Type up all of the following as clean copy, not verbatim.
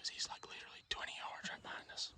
because he's like literally 20 yards right behind us.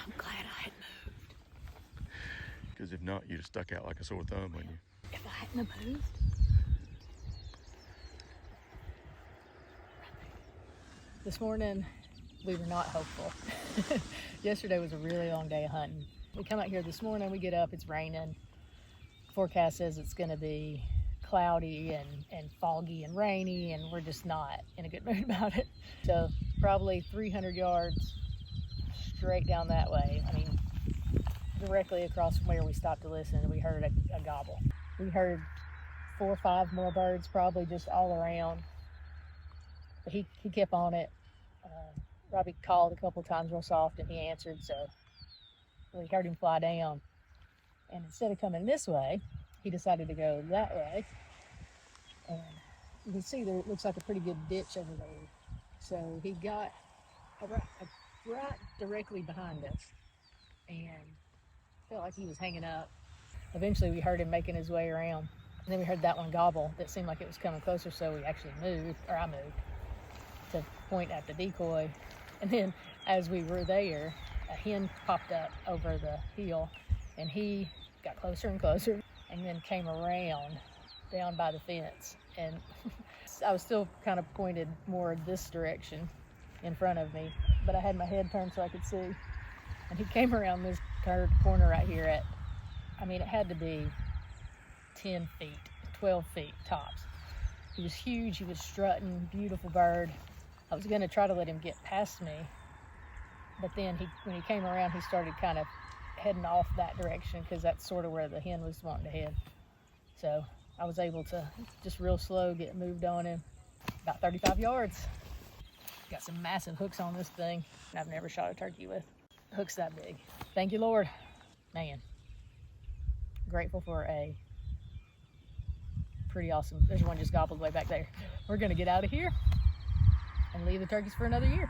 I'm glad I had moved. Because if not, you'd have stuck out like a sore thumb, wouldn't you? If I hadn't have moved. This morning, we were not hopeful. Yesterday was a really long day of hunting. We come out here this morning, we get up, it's raining. Forecast says it's gonna be cloudy and foggy and rainy, and we're just not in a good mood about it. So probably 300 yards straight down that way. I mean, directly across from where we stopped to listen, we heard a gobble. We heard 4 or 5 more birds probably just all around. But he kept on it. Robbie called a couple times real soft and he answered, so we heard him fly down. And instead of coming this way, he decided to go that way. And you can see there looks like a pretty good ditch over there. So he got right directly behind us and felt like he was hanging up. Eventually we heard him making his way around. And then we heard that one gobble that seemed like it was coming closer, so we actually moved, or I moved, to point at the decoy. And then as we were there, a hen popped up over the hill and he got closer and closer and then came around down by the fence. And I was still kind of pointed more this direction in front of me, but I had my head turned so I could see. And he came around this curved corner right here at, I mean, it had to be 10 feet, 12 feet tops. He was huge, he was strutting, beautiful bird. I was gonna try to let him get past me, but then when he came around, he started kind of heading off that direction because that's sort of where the hen was wanting to head. So I was able to just real slow get moved on him, about 35 yards. Got some massive hooks on this thing, and I've never shot a turkey with hooks that big. Thank you, Lord. Man, grateful for a pretty awesome, there's one just gobbled way back there. We're gonna get out of here and leave the turkeys for another year.